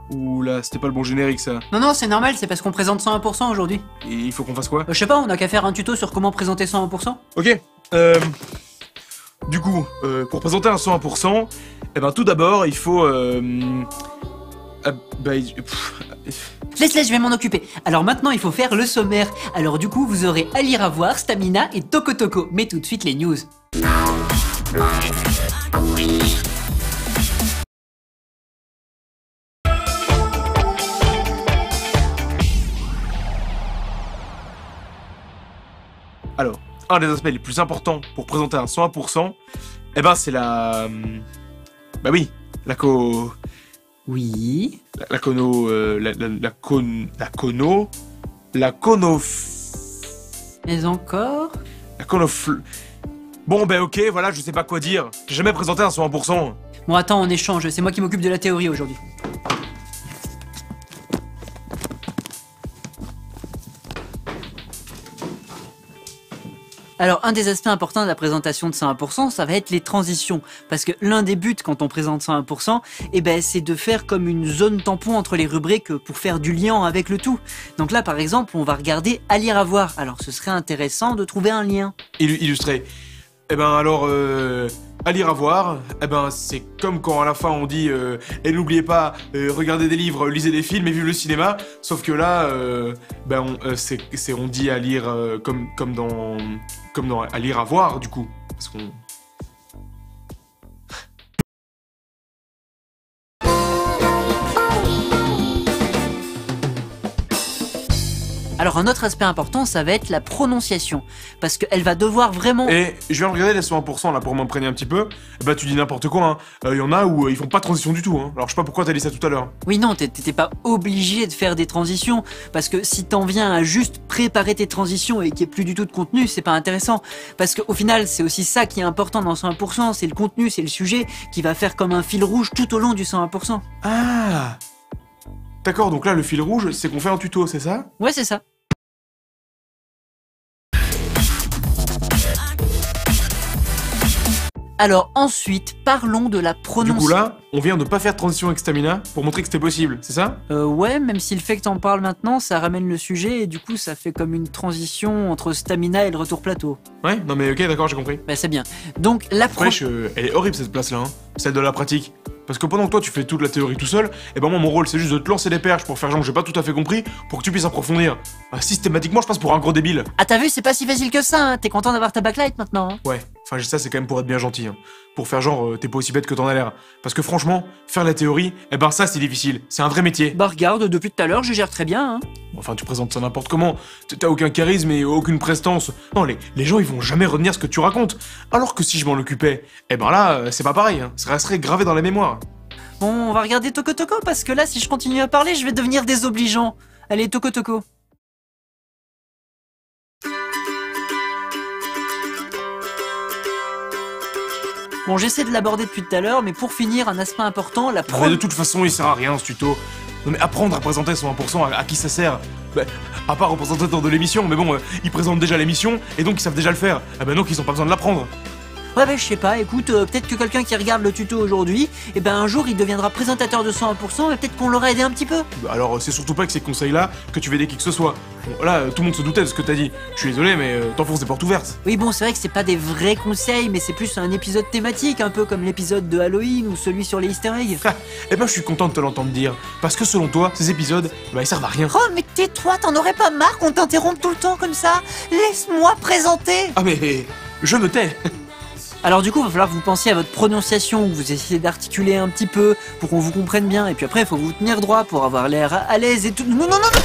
Oula, c'était pas le bon générique ça. Non, c'est normal, c'est parce qu'on présente 101% aujourd'hui. Et il faut qu'on fasse quoi? Je sais pas, on a qu'à faire un tuto sur comment présenter 101%. Ok, du coup, pour présenter un 101%, eh ben tout d'abord, il faut Laisse, je vais m'en occuper. Alors maintenant, il faut faire le sommaire. Alors du coup, vous aurez à lire à voir, Stamina et Toko Toko. Mais tout de suite, les news. Alors, un des aspects les plus importants pour présenter un 101%, eh ben c'est la... Bah oui, la co... Oui. La cono... La cono... Mais encore? La conofl... Bon ben ok, voilà, je sais pas quoi dire. J'ai jamais présenté un 101%. Bon attends, on échange, c'est moi qui m'occupe de la théorie aujourd'hui. Alors, un des aspects importants de la présentation de 101%, ça va être les transitions. Parce que l'un des buts quand on présente 101%, eh ben, c'est de faire comme une zone tampon entre les rubriques pour faire du lien avec le tout. Donc là, par exemple, on va regarder à lire à voir. Alors, ce serait intéressant de trouver un lien. Illustré. Eh ben alors, à lire à voir, eh ben c'est comme quand à la fin on dit et n'oubliez pas, regardez des livres, lisez des films et vivez le cinéma. Sauf que là, on dit à lire comme dans à lire à voir du coup, parce qu'on... Alors un autre aspect important, ça va être la prononciation. Parce qu'elle va devoir vraiment... Et je viens de regarder les 100% là pour m'imprégner un petit peu. Bah tu dis n'importe quoi, hein. Y en a où ils font pas de transition du tout, hein. Alors je sais pas pourquoi t'as dit ça tout à l'heure. Oui non, t'étais pas obligé de faire des transitions. Parce que si t'en viens à juste préparer tes transitions et qu'il n'y ait plus du tout de contenu, c'est pas intéressant. Parce qu'au final, c'est aussi ça qui est important dans 101%, c'est le contenu, c'est le sujet qui va faire comme un fil rouge tout au long du 101%. Ah d'accord, donc là le fil rouge, c'est qu'on fait un tuto, c'est ça? Ouais, c'est ça. Alors ensuite, parlons de la prononciation. Du coup là, on vient de pas faire de transition avec Stamina pour montrer que c'était possible, c'est ça? Ouais, même si le fait que t'en parles maintenant, ça ramène le sujet et du coup ça fait comme une transition entre Stamina et le retour plateau. Ouais, non mais ok, d'accord, j'ai compris. Bah c'est bien. Donc la Wesh, elle est horrible cette place là, hein. Celle de la pratique. Parce que pendant que toi tu fais toute la théorie tout seul, et ben moi mon rôle c'est juste de te lancer des perches pour faire genre que j'ai pas tout à fait compris, pour que tu puisses approfondir. Bah, systématiquement je passe pour un gros débile. Ah t'as vu, c'est pas si facile que ça, hein. T'es content d'avoir ta backlight maintenant, hein. Ouais, enfin ça c'est quand même pour être bien gentil, hein. Pour faire genre t'es pas aussi bête que t'en as l'air. Parce que franchement, faire la théorie, eh ben ça c'est difficile, c'est un vrai métier. Bah regarde, depuis tout à l'heure je gère très bien, hein. Enfin tu présentes ça n'importe comment, t'as aucun charisme et aucune prestance. Non, les gens ils vont jamais retenir ce que tu racontes. Alors que si je m'en occupais, eh ben là c'est pas pareil, hein. Ça resterait gravé dans la mémoire. Bon, on va regarder Toko Toko parce que là si je continue à parler, je vais devenir désobligeant. Allez, Toko Toko. Bon, j'essaie de l'aborder depuis tout à l'heure, mais pour finir, un aspect important, la Mais de toute façon, il sert à rien ce tuto. Non mais apprendre à présenter son 1%, à qui ça sert? Bah, à part au présentateur de l'émission, mais bon, ils présentent déjà l'émission, et donc ils savent déjà le faire. Ah bah donc ils ont pas besoin de l'apprendre. Ouais bah je sais pas, écoute, peut-être que quelqu'un qui regarde le tuto aujourd'hui, et ben un jour il deviendra présentateur de 101%, et peut-être qu'on l'aura aidé un petit peu. Bah alors c'est surtout pas que ces conseils-là que tu vas aider qui que ce soit. Bon, là, tout le monde se doutait de ce que t'as dit. Je suis désolé, mais t'enfonces des portes ouvertes. Oui bon, c'est vrai que c'est pas des vrais conseils, mais c'est plus un épisode thématique, un peu comme l'épisode de Halloween ou celui sur les easter eggs. Eh ben je suis content de te l'entendre dire, parce que selon toi, ces épisodes, bah ils servent à rien. Oh mais tais-toi, t'en aurais pas marre qu'on t'interrompe tout le temps comme ça? Laisse-moi présenter. Ah mais je me tais. Alors du coup, il va falloir que vous pensiez à votre prononciation, que vous essayez d'articuler un petit peu pour qu'on vous comprenne bien, et puis après il faut vous tenir droit pour avoir l'air à l'aise et tout. Non, non, non, non.